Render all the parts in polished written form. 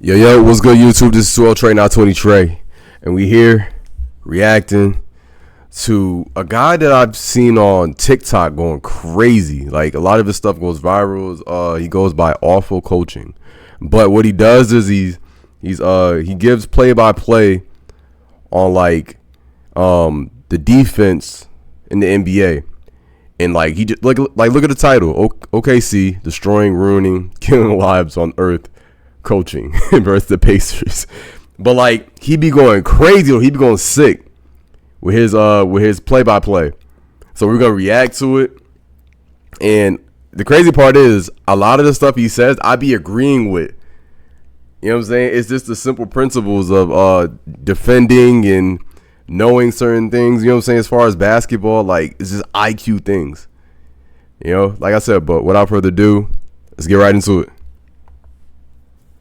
Yo, what's good, YouTube? This is 12 Trey, not 20 Trey. And we here reacting to a guy that I've seen on TikTok going crazy. Like, a lot of his stuff goes viral. He goes by Awful Coaching. But what he does is he gives play-by-play on, like, the defense in the NBA. And, like, he just, like look at the title. OKC, destroying, ruining, killing lives on Earth. Coaching versus the Pacers. But like he be going crazy or he be going sick with his play-by-play. So we're gonna react to it. And the crazy part is a lot of the stuff he says I be agreeing with. You know what I'm saying? It's just the simple principles of defending and knowing certain things, you know what I'm saying, as far as basketball. Like, it's just IQ things. You know, like I said, but without further ado, let's get right into it.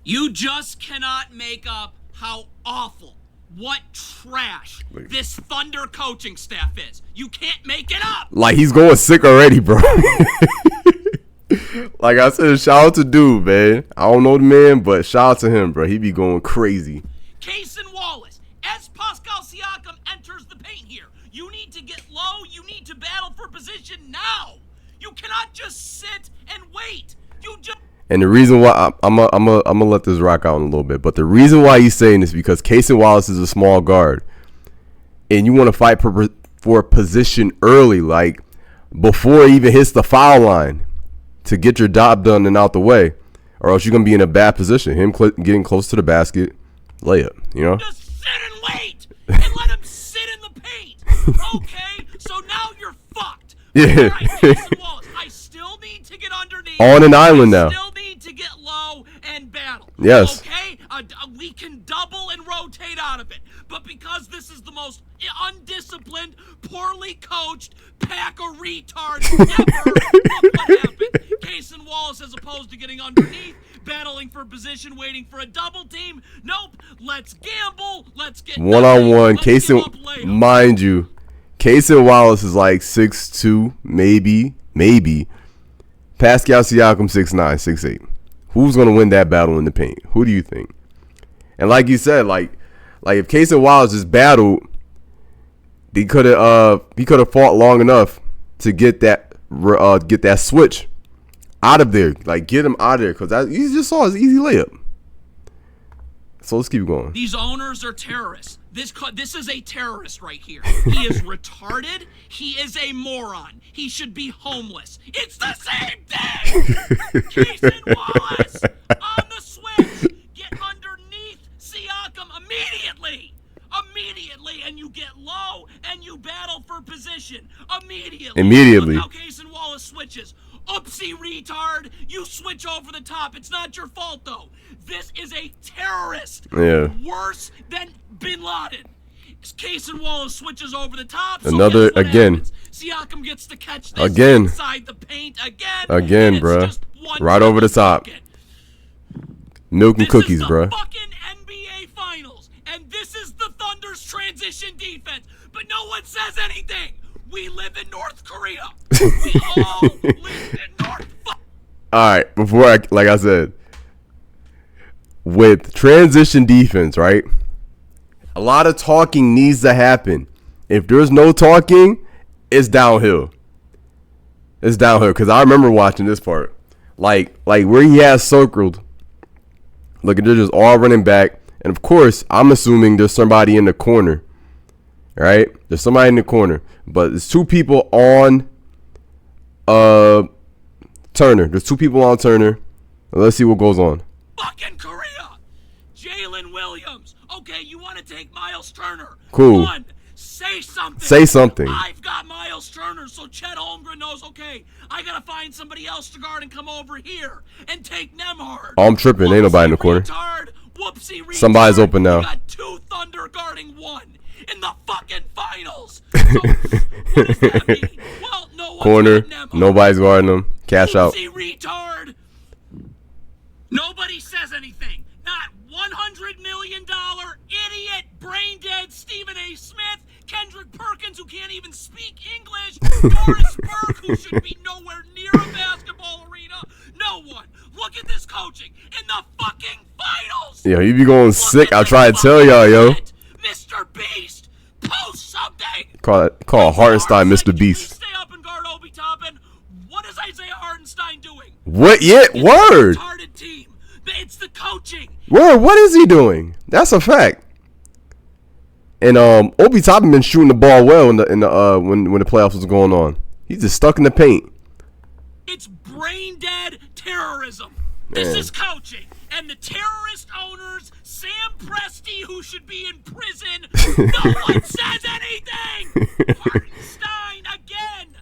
You just cannot make up how awful, what trash this Thunder coaching staff is. You can't make it up. Like, he's going sick already, bro. Like I said, shout out to dude, man. I don't know the man, but shout out to him, bro. He be going crazy. Cason Wallace, as Pascal Siakam enters the paint here, you need to get low. You need to battle for position now. You cannot just sit and wait. You just... And the reason why I'm gonna let this rock out in a little bit, but the reason why he's saying this is because Cason Wallace is a small guard, and you want to fight for a position early, like before he even hits the foul line, to get your job done and out the way, or else you're gonna be in a bad position. Him getting close to the basket, layup. You know. Just sit and wait, and let him sit in the paint. Okay, so now you're fucked. Yeah. All right, Cason Wallace, I still need to get underneath. On an island now. To get low and battle. Yes. Okay? We can double and rotate out of it. But because this is the most undisciplined, poorly coached pack of retards ever, look what happened. Cason Wallace, as opposed to getting underneath, battling for position, waiting for a double team. Nope. Let's gamble. Let's get one-on-one. Cason, mind you, Cason Wallace is like 6'2", maybe. Pascal Siakam 6'9", 6'8". Who's gonna win that battle in the paint? Who do you think? And like you said, like if Cason Wallace just battled, he could have fought long enough to get that switch out of there, like get him out of there, because you just saw his easy layup. So let's keep going. These owners are terrorists. This is a terrorist right here. He is retarded. He is a moron. He should be homeless. It's the same thing. Cason Wallace on the switch. Get underneath Siakam immediately, and you get low and you battle for position immediately. Look how Cason Wallace switches. Oopsie, retard. You switch over the top. It's not your fault, though. This is a terrorist. Yeah. Worse than Bin Laden. Cason Wallace switches over the top. Another, so again. Happens? Siakam gets to catch this again. inside the paint again. Again, bro. Right over the top. Milk and cookies, bro. Fucking NBA Finals. And this is the Thunder's transition defense. But no one says anything. We live in North Korea. We all live in North. All right, like I said, with transition defense, right? A lot of talking needs to happen. If there's no talking, it's downhill. It's downhill, because I remember watching this part. Like where he has circled. Look, they're just all running back. And of course, I'm assuming there's somebody in the corner. Right? There's somebody in the corner. But there's two people on Turner. There's two people on Turner. Let's see what goes on. Fucking Korea. Jalen Williams. Okay, you want to take Miles Turner. Cool. One, say something. Say something. I've got Miles Turner, so Chet Holmgren knows, okay, I got to find somebody else to guard and come over here and take Nembhard. Oh, I'm tripping. Ain't nobody in the corner. Whoopsie, somebody's open now. You got two Thunder guarding one in the fucking finals. So, what does that mean? Well, no one's corner. Nobody's guarding them. Cash out. Retard. Nobody says anything. Not $100 million idiot, brain dead Stephen A. Smith, Kendrick Perkins, who can't even speak English, Doris Burke, who should be nowhere near a basketball arena. No one. Look at this coaching in the fucking finals. Yo, he be going sick. I try to tell y'all, yo. Mr. Beast, post something. Call Hartenstein Mr. Beast. Stay up and guard Obi Toppin. What is Isaiah Hartenstein doing? What? Yeah, word. Retarded team. It's the coaching. Word. What is he doing? That's a fact. And Obi Toppin been shooting the ball well in the when the playoffs was going on. He's just stuck in the paint. It's brain dead terrorism. This is coaching. And the terrorist owners, Sam Presti, who should be in prison, no one says anything. Hartenstein again.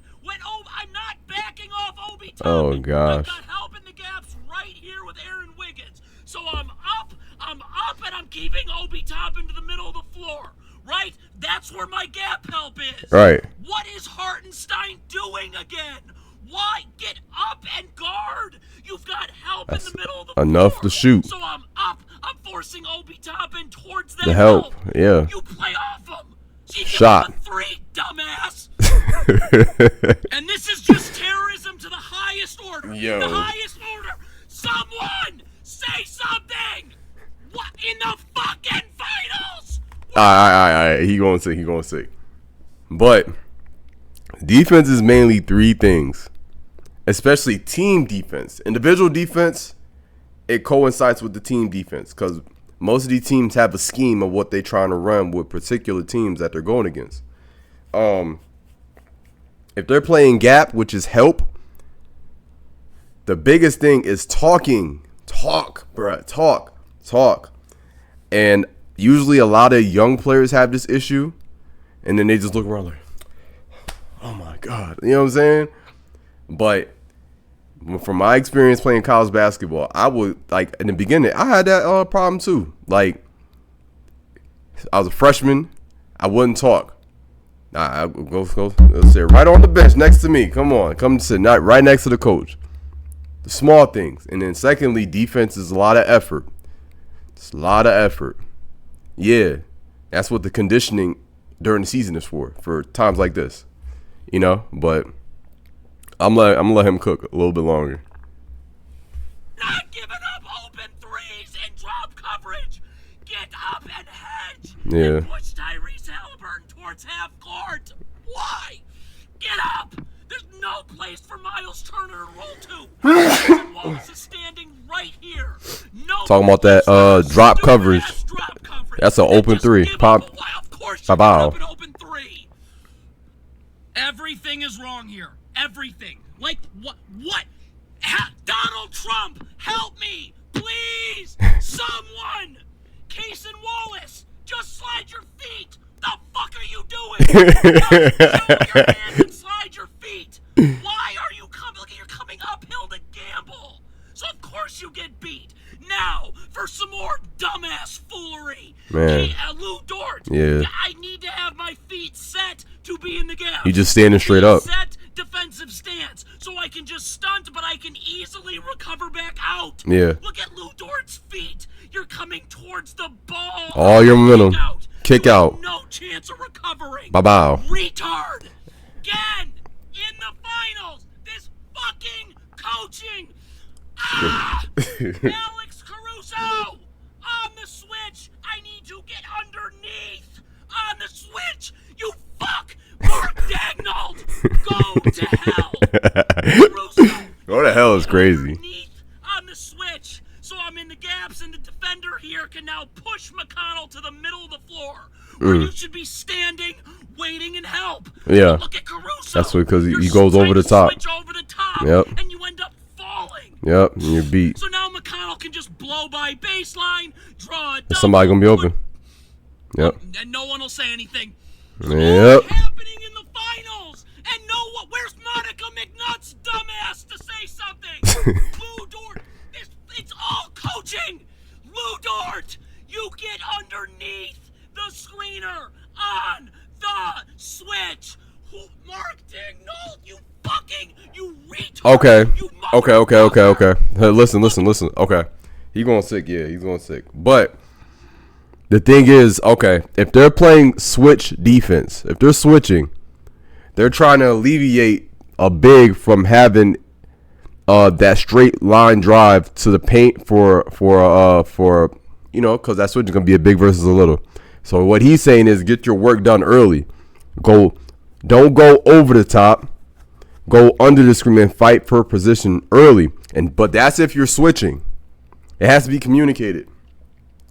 I'm not backing off Obi Toppin. Oh gosh. I've got help in the gaps right here with Aaron Wiggins. So I'm up, and I'm keeping Obi Toppin to the middle of the floor. Right? That's where my gap help is. Right. What is Hartenstein doing again? Why? Get up and guard. You've got help in the middle of the floor. Enough to shoot. So I'm up. I'm forcing Obi Toppin towards that The help. Yeah. You play off him. So Shot. Give him a 3, dumbass. And this is just terrorism to the highest order. Yo. The highest order. Someone say something. What in the fucking finals? All right. He going sick. But defense is mainly 3 things, especially team defense. Individual defense, it coincides with the team defense because most of these teams have a scheme of what they're trying to run with particular teams that they're going against. If they're playing gap, which is help, the biggest thing is talking. Talk, bruh. Talk. And usually a lot of young players have this issue, and then they just look around like, oh my God. You know what I'm saying? But from my experience playing college basketball, I would, like, in the beginning, I had that problem too. Like, I was a freshman. I wouldn't talk. I go sit right on the bench next to me. Come sit right next to the coach. The small things. And then secondly, defense is a lot of effort. It's a lot of effort. Yeah, that's what the conditioning during the season is for times like this. You know, but I'm gonna let him cook a little bit longer. Not giving up open threes and drop coverage. Get up and hedge. Yeah. And push Tyrese Halliburton towards half court. Why? Get up. There's no place for Miles Turner to roll to. Wallace is standing right here. No. Talking about that drop coverage. That's an open three. Pop. Of course. Bow. An open three. Everything is wrong here. Everything. Like what? Donald Trump, help me, please, someone. Kason Wallace, just slide your feet. The fuck are you doing? Show your hand and slide your feet. Why are you coming? Look, you're coming uphill to gamble. So of course you get beat. Now for some more dumbass foolery. Man. Lou Dort. Yeah. I need to have my feet set to be in the gap. You just standing straight up. Set defensive stance, so I can just stunt, but I can easily recover back out. Yeah. Look at Lou Dort's feet. You're coming towards the ball. All your momentum. Kick out. No chance of recovering. Bow. Retard. Again, in the finals, this fucking coaching. Alex Caruso, on the switch. I need to get underneath. On the switch, you fuck. Mark Daignault, go to hell. Caruso, Go to hell is crazy. underneath on the switch. So I'm in the gaps, and the defender here can now push McConnell to the middle of the floor, where you should be standing, waiting, and help. Yeah. Look at Caruso. That's because he You're goes trying over the to top. Switch over the top. Yep. And you end up falling. Yep, and you're beat. So now McConnell can just blow by baseline, draw a double. Somebody gonna be open. Yep. And no one will say anything. Yep. What's happening in the finals? And where's Monica McNutt's dumbass to say something? Lou Dort, it's all coaching. Lou Dort, you get underneath the screener on the switch. Mark Daignault, you retard. Okay. Hey, listen. Okay. He's going sick. Yeah, he's going sick. But the thing is, okay, if they're playing switch defense, if they're switching, they're trying to alleviate a big from having that straight line drive to the paint for you know, because that switch is gonna be a big versus a little. So what he's saying is get your work done early. Don't go over the top. Go under the screen and fight for position early. But that's if you're switching. It has to be communicated.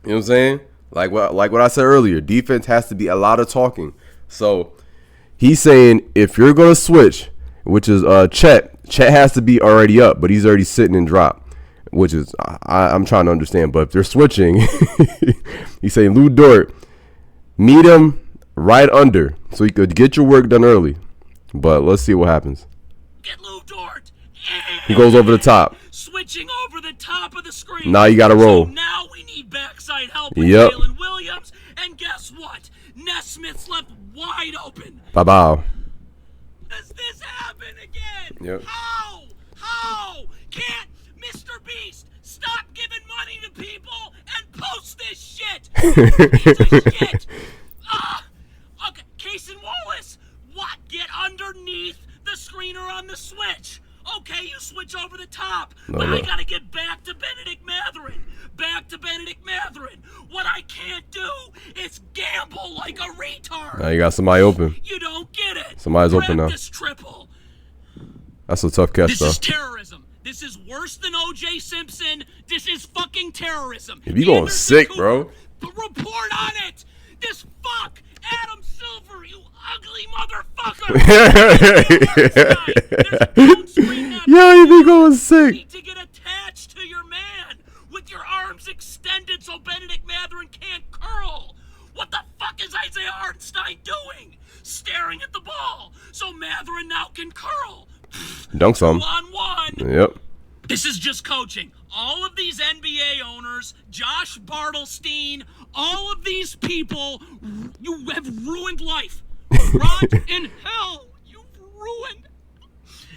You know what I'm saying? Like what I said earlier, defense has to be a lot of talking. So he's saying if you're gonna switch, which is Chet has to be already up, but he's already sitting and drop, which is I'm trying to understand. But if they're switching, he's saying Lou Dort, meet him right under so you could get your work done early. But let's see what happens. Get Lou Dort. He goes over the top. Switching over the top of the screen. Now you got to roll. So now we need backside help with Yep. Jalen Williams. And guess what? Nesmith's left wide open. Bye-bye. Does this happen again? Yep. How? Can't Mr. Beast stop giving money to people and post this shit? Piece of shit. Okay, Cason Wallace. What? Get underneath the screener on the switch. Okay, you switch over the top, but I gotta get back to Benedict Mathurin. What I can't do is gamble like a retard. Now you got somebody open. You don't get it. Somebody's open now. Practice triple. That's a tough catch, This though. is terrorism. This is worse than O.J. Simpson. This is fucking terrorism. If you going Anderson sick, Cooper, bro. Report on it. This fuck Adam Silver, you ugly motherfucker. Don't scream that. Yo, you be going You sick. need to get attached to your man with your arms extended so Benedict Mathurin can't curl. What the fuck is Isaiah Hartenstein doing? Staring at the ball so Mathurin now can curl. Dunk some. 1-1. Yep. This is just coaching. All of these NBA owners, Josh Bartelstein, all of these people, you have ruined life. Rot in hell. You've ruined.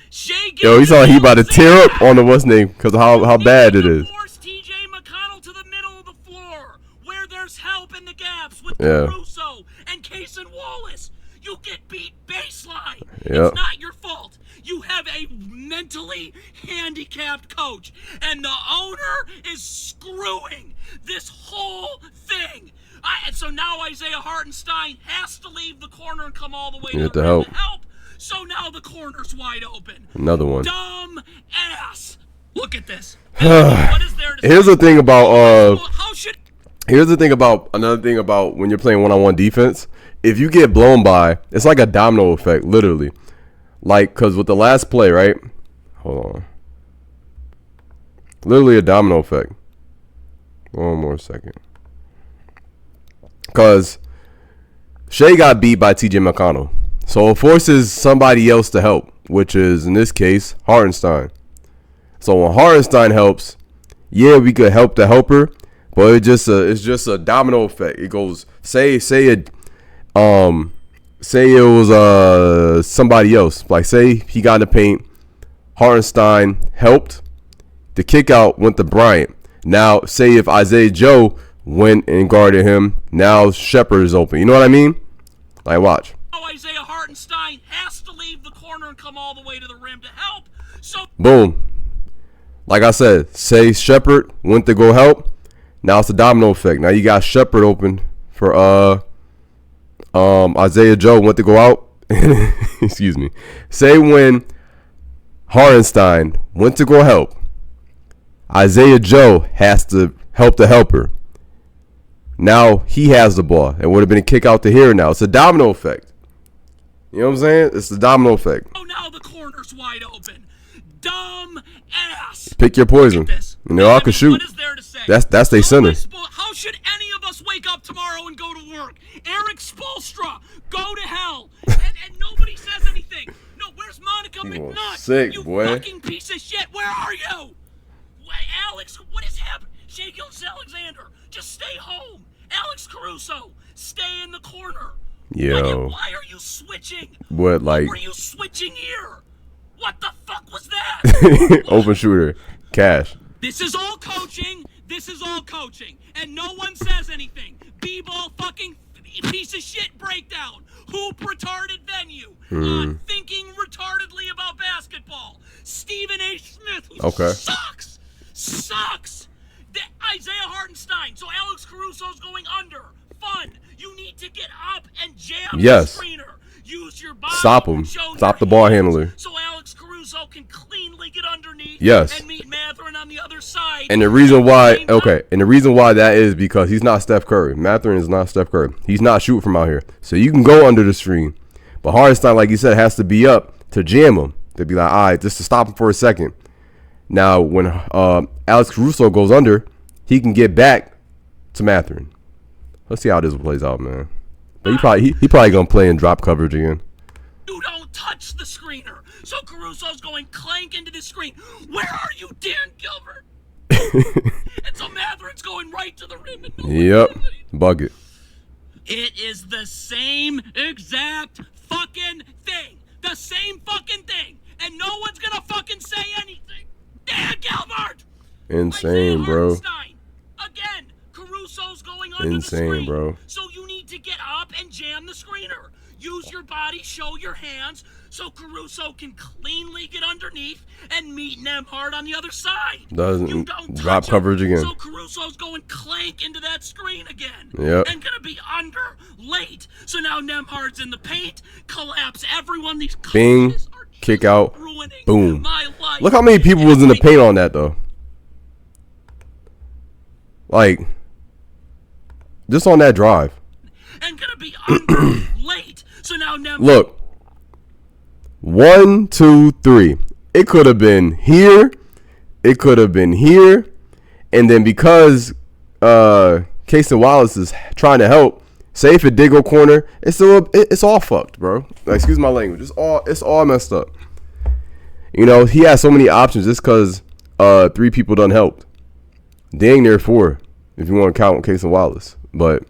Shea Yo, he saw he about to tear up on the what's name because of how bad it is. Force TJ McConnell to the middle of the floor where there's help in the gaps with Yeah. Caruso and Cason Wallace. You get beat baseline. Yep. It's not your fault. You have a mentally handicapped coach, and the owner is screwing this whole thing. And so now Isaiah Hartenstein has to leave the corner and come all the way You to have the to rim help. to help. So now the corner's wide open. Another one. Dumb ass. Look at this. What is there to Here's say? the thing about How should another thing about when you're playing one-on-one defense. If you get blown by, it's like a domino effect, literally. Like, cause with the last play, right? Hold on. Literally a domino effect. One more second. Cause Shea got beat by TJ McConnell. So it forces somebody else to help, which is in this case Hartenstein. So when Hartenstein helps, yeah, we could help the helper, but it's just a domino effect. It goes say it was somebody else. Like say he got in the paint, Hartenstein helped, the kick out went to Bryant. Now say if Isaiah Joe went and guarded him, now Shepherd is open. You know what I mean? Like watch. Isaiah Hartenstein has to leave the corner and come all the way to the rim to help. So Boom. Like I said, say Shepherd went to go help. Now it's a domino effect. Now you got Shepherd open for Isaiah Joe went to go out. Excuse me. Say when Hartenstein went to go help, Isaiah Joe has to help the helper. Now he has the ball. It would have been a kick out to here now. It's a domino effect. You know what I'm saying? It's the domino effect. oh, now the corner's wide open. Dumb ass. Pick your poison. This. And they all can shoot. What is there to say? That's they How am I center. How should any of us wake up tomorrow and go to work? Eric Spoelstra, go to hell. And nobody says anything. No, where's Monica You McNutt? sick, you boy. fucking piece of shit. Where are you? Alex, what is happening? Shea Gilgeous-Alexander, just stay home. Alex Caruso, stay in the corner. Yo. Why are you switching? What, like Were you switching here? What the fuck was that? open shooter, cash. This is all coaching. And no one says anything. B-ball fucking piece of shit breakdown. Hoop retarded venue. Thinking retardedly about basketball. Stephen A. Smith, who Okay. sucks. Isaiah Hartenstein. So Alex Caruso's going under. Fun. You need to get up and jam the screener. Use your body. Stop him. Stop the ball handler. So Alex Caruso can cleanly get underneath. Yes. And meet Mathurin on the other side. And the reason why, and the reason why that is because he's not Steph Curry. Mathurin is not Steph Curry. He's not shooting from out here. So you can go under the screen. But Hartenstein, like you said, has to be up to jam him. To be like, all right, just to stop him for a second. Now, when Alex Caruso goes under, he can get back to Mathurin. Let's see how this plays out, man. But he probably gonna play in drop coverage again. You don't touch the screener. So Caruso's going clank into the screen. Where are you, Dan Gilbert? And so Mathurin's going right to the rim. Yep, bucket. It is the same exact fucking thing. The same fucking thing. And no one's gonna fucking say anything. Dan Gilbert! Insane, bro. Again, Caruso's going under Insane, the screen. bro. So you need to get up and jam the screener. Use your body, show your hands, so Caruso can cleanly get underneath and meet Nembhard on the other side. Doesn't drop coverage again. So Caruso's going clank into that screen again. Yep. And gonna be under late. So now Nembhard's in the paint, collapse everyone. These bing, kick out, boom. My life. Look how many people was in the paint on that though. Like, just on that drive. And gonna be under late. So now look, 1, 2, 3. It could have been here. It could have been here. And then because Cason Wallace is trying to help, say if it did go corner, it's all fucked, bro. Like, excuse my language. It's all messed up. You know, he has so many options just because 3 people done helped. Dang near 4, if you want to count Cason Wallace. But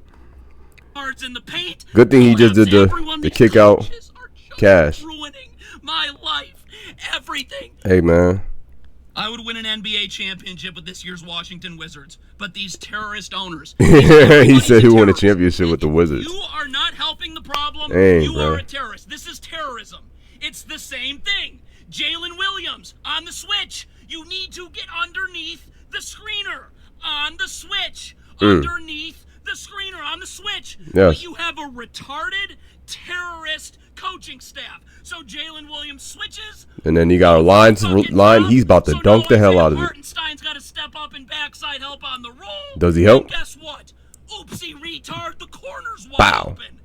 in the paint, good thing he just did the kick out cash. Ruining my life, everything. Hey, man. I would win an NBA championship with this year's Washington Wizards, but these terrorist owners. He said he won a championship with the Wizards. You are not helping the problem. Dang, you bro. are a terrorist. This is terrorism. It's the same thing. Jalen Williams on the switch. You need to get underneath the screener on the switch. Underneath the screener on the switch. Yes. But you have a retarded terrorist coaching staff. So Jalen Williams switches. And then he got a line. He's about to dunk the hell out of it. Hartenstein's got to step up and backside help on the roll. Does he help? And guess what? Oopsie retard, the corner's wide open.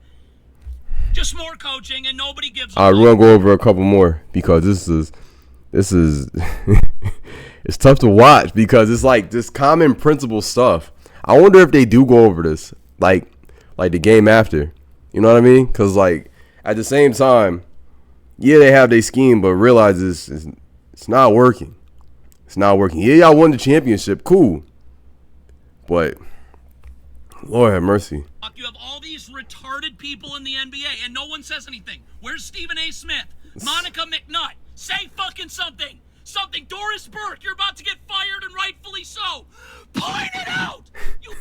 Just more coaching and nobody gives a All right, we're gonna go over a couple more because this is it's tough to watch because it's like this common principle stuff. I wonder if they do go over this like the game after. You know what I mean? Because like at the same time, yeah, they have their scheme, but realize it's not working. It's not working. Yeah, y'all won the championship, cool, but Lord have mercy. You have all these retarded people in the NBA, and no one says anything. Where's Stephen A. Smith? Monica McNutt? Say fucking something. Something. Doris Burke, you're about to get fired, and rightfully so. Point it out. You,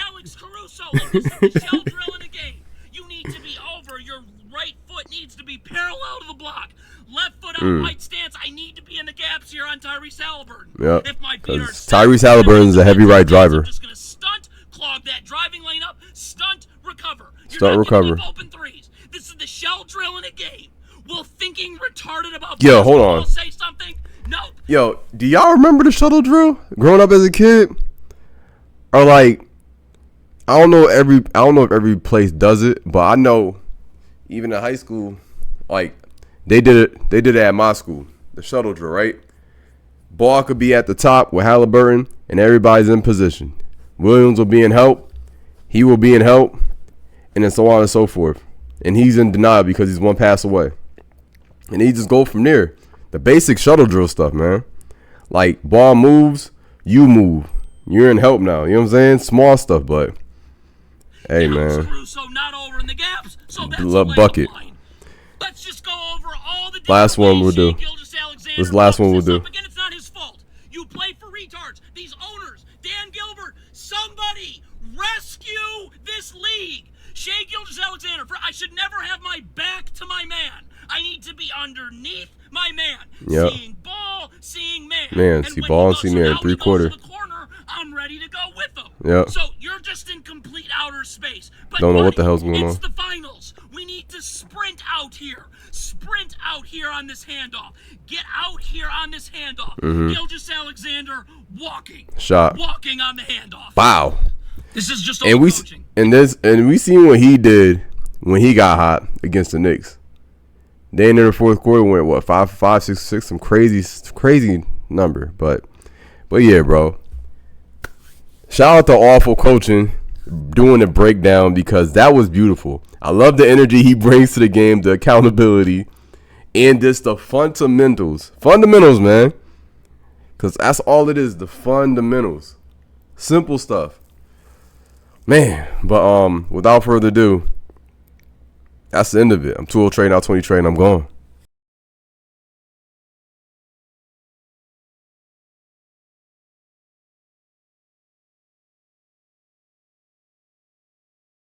Alex Caruso, this is the shell drill in a game. You need to be over. Your right foot needs to be parallel to the block. Left foot out, right stance. I need to be in the gaps here on Tyrese Halliburton. Yep. If my feet are Tyrese Halliburton is a heavy right driver. I'm just gonna stunt, clog that driving lane up, stunt, recover. Stunt, recover. Open threes. This is the shell drill in a game. Will thinking retarded about Yo, hold on. Say something? Nope. Yo, do y'all remember the shuttle drill growing up as a kid? Or like, I don't know if every place does it, but I know even in high school, like they did it at my school. The shuttle drill, right? Ball could be at the top with Halliburton, and everybody's in position. Williams will be in help. He will be in help, and then so on and so forth. And he's in denial because he's one pass away. And he just go from there. The basic shuttle drill stuff, man. Like, ball moves, you move. You're in help now. You know what I'm saying? Small stuff, but hey, man. So not over in the gaps, so that's bucket. Let's just go over all the last one we'll do. This last one we'll do. Again, it's not his fault. You play for retards. These owners, Dan Gilbert, somebody rescue this league. Shai Gilgeous-Alexander, I should never have my back to my man. I need to be underneath my man. Yep. Seeing ball, seeing man. Man, see ball and see man, 3/4. The corner Yep. So you're just in complete outer space. But Don't know what buddy, the hell's going it's on. the finals. We need to sprint out here. Sprint out here on this handoff. Get out here on this handoff. Gilgeous Alexander walking. Shot. Walking on the handoff. Wow. This is just And old we coaching. and we seen what he did when he got hot against the Knicks. They in the fourth quarter went what 5, 6, some crazy number, but yeah, bro. Shout out to Awful Coaching doing the breakdown because that was beautiful. I love the energy he brings to the game, the accountability, and just the fundamentals, man. Because that's all it is, the fundamentals, simple stuff. Man, but without further ado, that's the end of it. I'm 2-0 Trey, now 20 Trey, and I'm gone.